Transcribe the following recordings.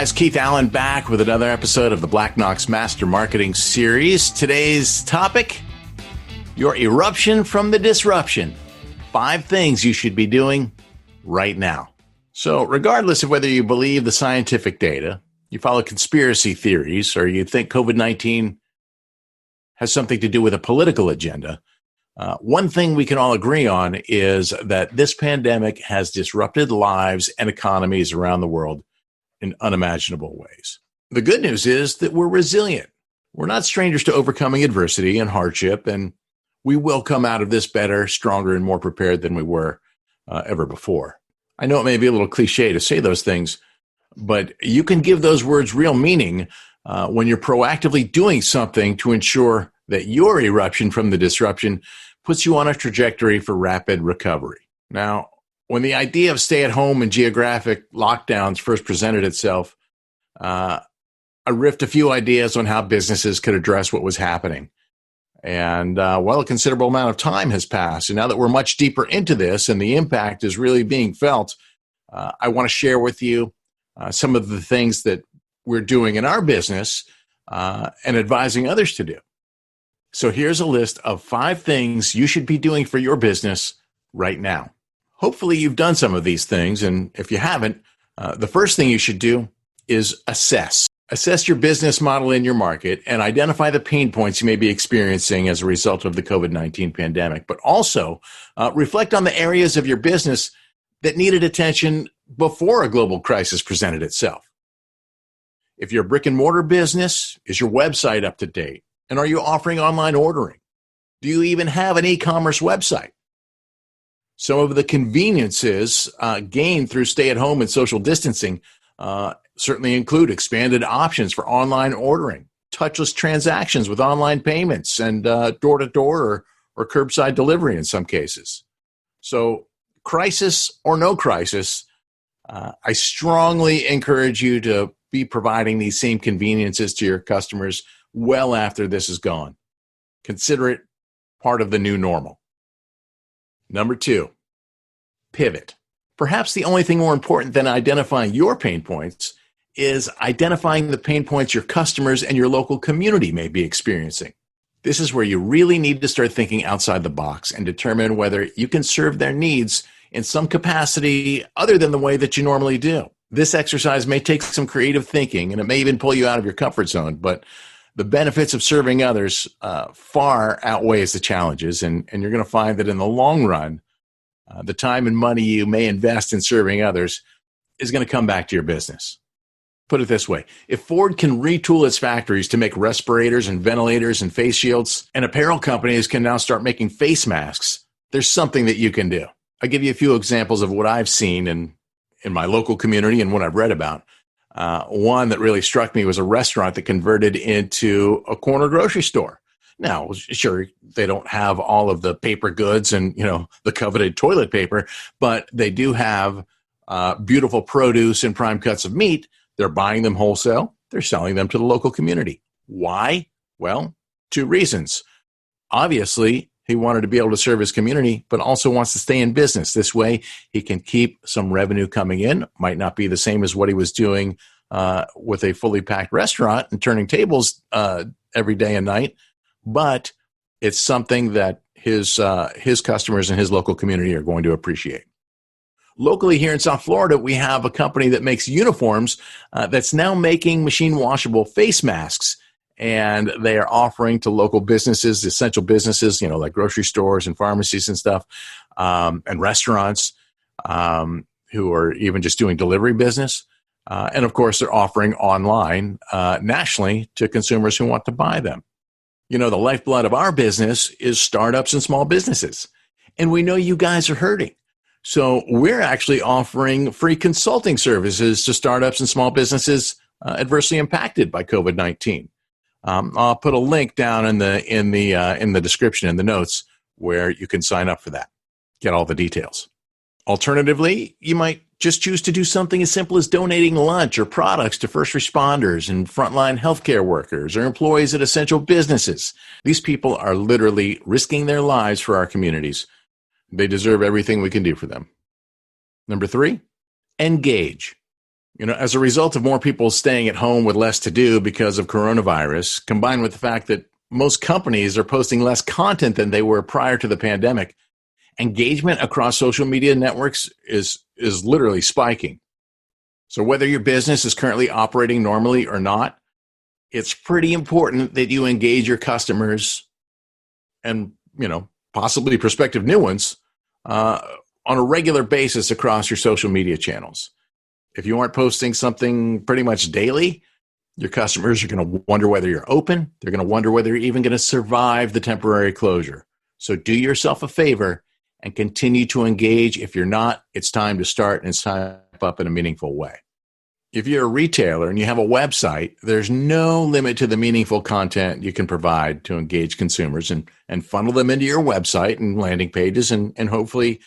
guys, Keith Allen back with another episode of the Black Knox Master Marketing Series. Today's topic, your eruption from the disruption. 5 things you should be doing right now. So regardless of whether you believe the scientific data, you follow conspiracy theories, or you think COVID-19 has something to do with a political agenda, one thing we can all agree on is that this pandemic has disrupted lives and economies around the world in unimaginable ways. The good news is that we're resilient. We're not strangers to overcoming adversity and hardship, and we will come out of this better, stronger, and more prepared than we were ever before. I know it may be a little cliche to say those things, but you can give those words real meaning when you're proactively doing something to ensure that your eruption from the disruption puts you on a trajectory for rapid recovery. Now, when the idea of stay-at-home and geographic lockdowns first presented itself, I riffed a few ideas on how businesses could address what was happening. And a considerable amount of time has passed. And now that we're much deeper into this and the impact is really being felt, I want to share with you some of the things that we're doing in our business and advising others to do. So here's a list of 5 things you should be doing for your business right now. Hopefully you've done some of these things, and if you haven't, the first thing you should do is assess. Assess your business model in your market and identify the pain points you may be experiencing as a result of the COVID-19 pandemic, but also reflect on the areas of your business that needed attention before a global crisis presented itself. If you're a brick and mortar business, is your website up to date? And are you offering online ordering? Do you even have an e-commerce website? Some of the conveniences gained through stay-at-home and social distancing certainly include expanded options for online ordering, touchless transactions with online payments, and door-to-door or curbside delivery in some cases. So crisis or no crisis, I strongly encourage you to be providing these same conveniences to your customers well after this is gone. Consider it part of the new normal. Number 2, pivot. Perhaps the only thing more important than identifying your pain points is identifying the pain points your customers and your local community may be experiencing. This is where you really need to start thinking outside the box and determine whether you can serve their needs in some capacity other than the way that you normally do. This exercise may take some creative thinking, and it may even pull you out of your comfort zone, but the benefits of serving others far outweighs the challenges, and you're going to find that in the long run, the time and money you may invest in serving others is going to come back to your business. Put it this way. If Ford can retool its factories to make respirators and ventilators and face shields, and apparel companies can now start making face masks, there's something that you can do. I'll give you a few examples of what I've seen in my local community and what I've read about. One that really struck me was a restaurant that converted into a corner grocery store. Now, sure, they don't have all of the paper goods and, the coveted toilet paper, but they do have beautiful produce and prime cuts of meat. They're buying them wholesale. They're selling them to the local community. Why? Well, 2 reasons. Obviously, he wanted to be able to serve his community, but also wants to stay in business. This way, he can keep some revenue coming in. Might not be the same as what he was doing with a fully packed restaurant and turning tables every day and night, but it's something that his customers and his local community are going to appreciate. Locally here in South Florida, we have a company that makes uniforms that's now making machine washable face masks. And they are offering to local businesses, essential businesses, like grocery stores and pharmacies and stuff, and restaurants who are even just doing delivery business. And of course, they're offering online nationally to consumers who want to buy them. The lifeblood of our business is startups and small businesses. And we know you guys are hurting. So we're actually offering free consulting services to startups and small businesses adversely impacted by COVID-19. I'll put a link down in the description, in the notes, where you can sign up for that. Get all the details. Alternatively, you might just choose to do something as simple as donating lunch or products to first responders and frontline healthcare workers or employees at essential businesses. These people are literally risking their lives for our communities. They deserve everything we can do for them. Number 3, engage. As a result of more people staying at home with less to do because of coronavirus, combined with the fact that most companies are posting less content than they were prior to the pandemic, engagement across social media networks is literally spiking. So whether your business is currently operating normally or not, it's pretty important that you engage your customers and, possibly prospective new ones on a regular basis across your social media channels. If you aren't posting something pretty much daily, your customers are going to wonder whether you're open. They're going to wonder whether you're even going to survive the temporary closure. So do yourself a favor and continue to engage. If you're not, it's time to start and it's time to step up in a meaningful way. If you're a retailer and you have a website, there's no limit to the meaningful content you can provide to engage consumers and funnel them into your website and landing pages and hopefully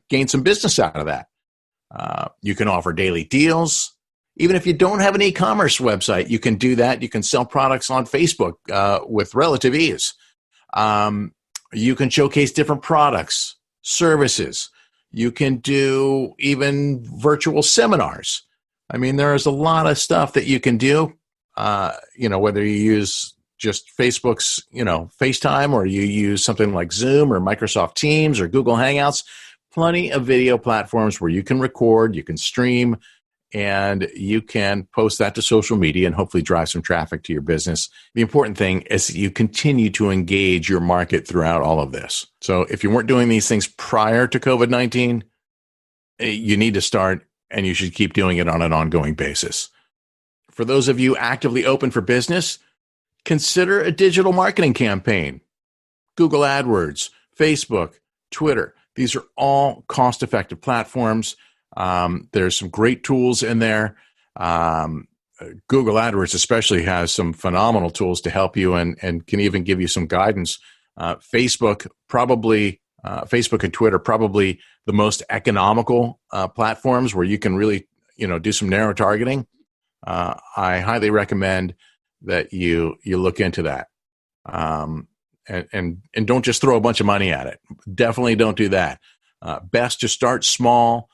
gain some business out of that. You can offer daily deals. Even if you don't have an e-commerce website, you can do that. You can sell products on Facebook with relative ease. You can showcase different products, services. You can do even virtual seminars. I mean, there's a lot of stuff that you can do, whether you use just Facebook's, FaceTime, or you use something like Zoom or Microsoft Teams or Google Hangouts. Plenty of video platforms where you can record, you can stream, and you can post that to social media and hopefully drive some traffic to your business. The important thing is that you continue to engage your market throughout all of this. So if you weren't doing these things prior to COVID-19, you need to start, and you should keep doing it on an ongoing basis. For those of you actively open for business, consider a digital marketing campaign. Google AdWords, Facebook, Twitter. These are all cost-effective platforms. There's some great tools in there. Google AdWords especially has some phenomenal tools to help you and can even give you some guidance. Facebook and Twitter probably the most economical platforms where you can really, do some narrow targeting. I highly recommend that you look into that. And don't just throw a bunch of money at it. Definitely don't do that. Best to start small.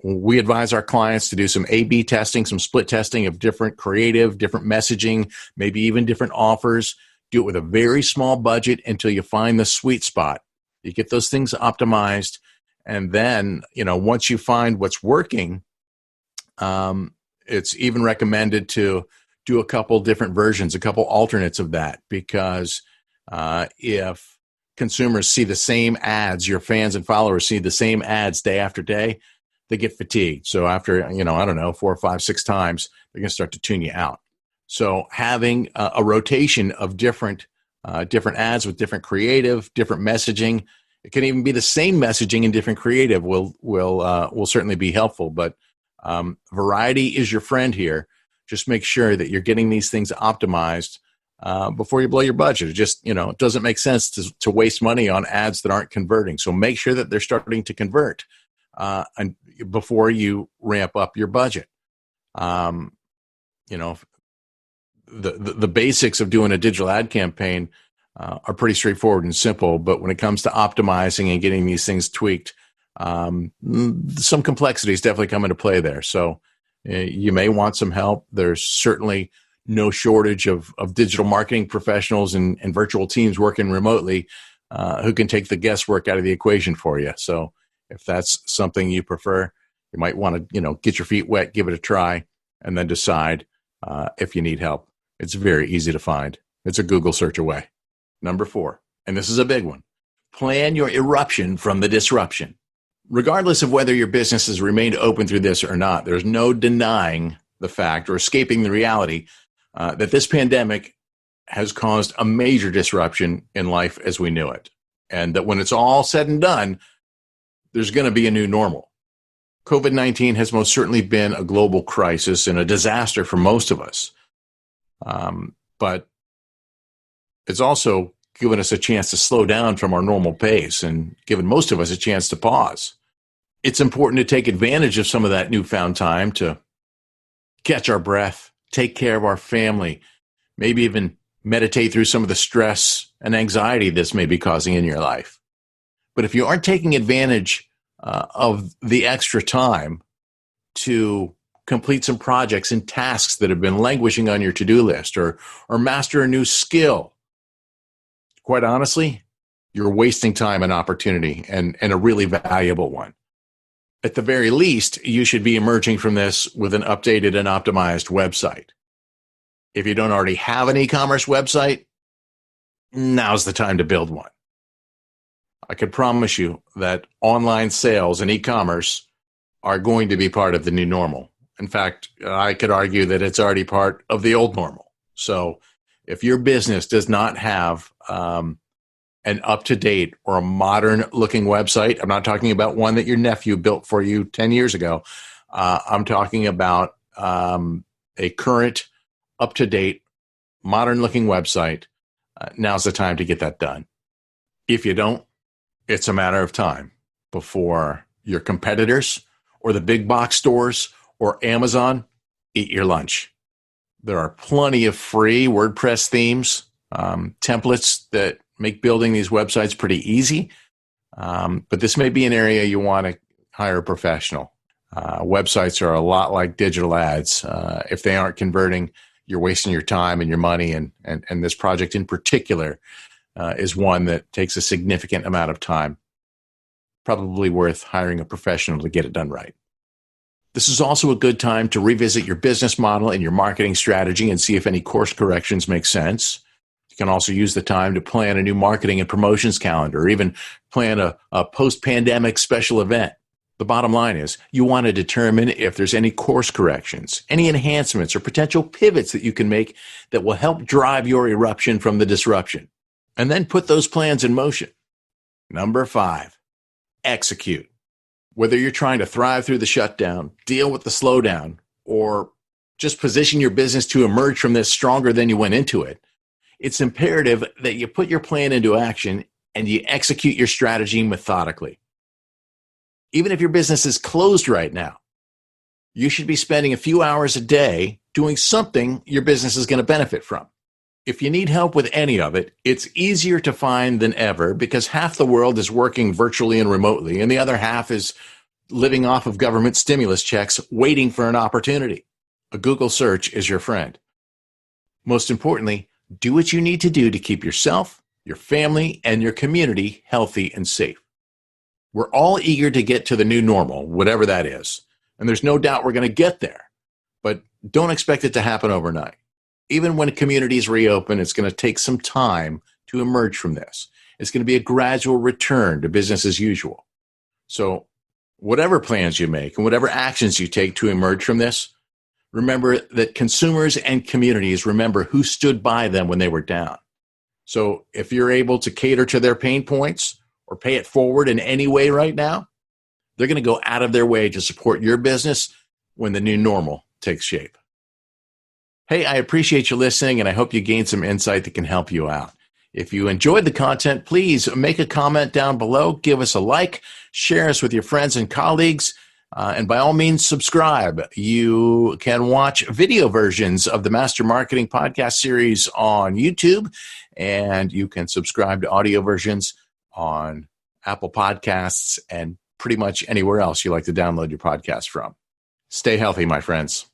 We advise our clients to do some A/B testing, some split testing of different creative, different messaging, maybe even different offers. Do it with a very small budget until you find the sweet spot. You get those things optimized. And then, once you find what's working, it's even recommended to do a couple different versions, a couple alternates of that, because if consumers see the same ads, your fans and followers see the same ads day after day, they get fatigued. So after, 4 or 5, 6 times, they're going to start to tune you out. So having a rotation of different ads with different creative, different messaging, it can even be the same messaging in different creative will certainly be helpful. But variety is your friend here. Just make sure that you're getting these things optimized before you blow your budget. It just, it doesn't make sense to waste money on ads that aren't converting. So make sure that they're starting to convert and before you ramp up your budget. The basics of doing a digital ad campaign are pretty straightforward and simple. But when it comes to optimizing and getting these things tweaked, some complexities definitely come into play there. So you may want some help. There's certainly no shortage of digital marketing professionals and virtual teams working remotely who can take the guesswork out of the equation for you. So if that's something you prefer, you might want to, get your feet wet, give it a try, and then decide if you need help. It's very easy to find. It's a Google search away. Number 4, and this is a big one, plan your eruption from the disruption. Regardless of whether your business has remained open through this or not, there's no denying the fact or escaping the reality that this pandemic has caused a major disruption in life as we knew it. And that when it's all said and done, there's going to be a new normal. COVID-19 has most certainly been a global crisis and a disaster for most of us. But it's also given us a chance to slow down from our normal pace and given most of us a chance to pause. It's important to take advantage of some of that newfound time to catch our breath, take care of our family, maybe even meditate through some of the stress and anxiety this may be causing in your life. But if you aren't taking advantage of the extra time to complete some projects and tasks that have been languishing on your to-do list, or master a new skill. Quite honestly, you're wasting time and opportunity, and a really valuable one. At the very least, you should be emerging from this with an updated and optimized website. If you don't already have an e-commerce website, now's the time to build one. I can promise you that online sales and e-commerce are going to be part of the new normal. In fact, I could argue that it's already part of the old normal. So if your business does not have an up-to-date or a modern-looking website, I'm not talking about one that your nephew built for you 10 years ago. I'm talking about a current, up-to-date, modern-looking website. Now's the time to get that done. If you don't, it's a matter of time before your competitors or the big box stores or Amazon eat your lunch. There are plenty of free WordPress themes, templates that make building these websites pretty easy. But this may be an area you want to hire a professional. Websites are a lot like digital ads. If they aren't converting, you're wasting your time and your money. And this project in particular is one that takes a significant amount of time. Probably worth hiring a professional to get it done right. This is also a good time to revisit your business model and your marketing strategy and see if any course corrections make sense. You can also use the time to plan a new marketing and promotions calendar, or even plan a post-pandemic special event. The bottom line is you want to determine if there's any course corrections, any enhancements, or potential pivots that you can make that will help drive your eruption from the disruption. And then put those plans in motion. Number 5, execute. Whether you're trying to thrive through the shutdown, deal with the slowdown, or just position your business to emerge from this stronger than you went into it, it's imperative that you put your plan into action and you execute your strategy methodically. Even if your business is closed right now, you should be spending a few hours a day doing something your business is going to benefit from. If you need help with any of it, it's easier to find than ever because half the world is working virtually and remotely, and the other half is living off of government stimulus checks, waiting for an opportunity. A Google search is your friend. Most importantly, do what you need to do to keep yourself, your family, and your community healthy and safe. We're all eager to get to the new normal, whatever that is, and there's no doubt we're going to get there, but don't expect it to happen overnight. Even when communities reopen, it's going to take some time to emerge from this. It's going to be a gradual return to business as usual. So whatever plans you make and whatever actions you take to emerge from this, remember that consumers and communities remember who stood by them when they were down. So if you're able to cater to their pain points or pay it forward in any way right now, they're going to go out of their way to support your business when the new normal takes shape. Hey, I appreciate you listening, and I hope you gained some insight that can help you out. If you enjoyed the content, please make a comment down below, give us a like, share us with your friends and colleagues, and by all means, subscribe. You can watch video versions of the Master Marketing Podcast series on YouTube, and you can subscribe to audio versions on Apple Podcasts and pretty much anywhere else you like to download your podcast from. Stay healthy, my friends.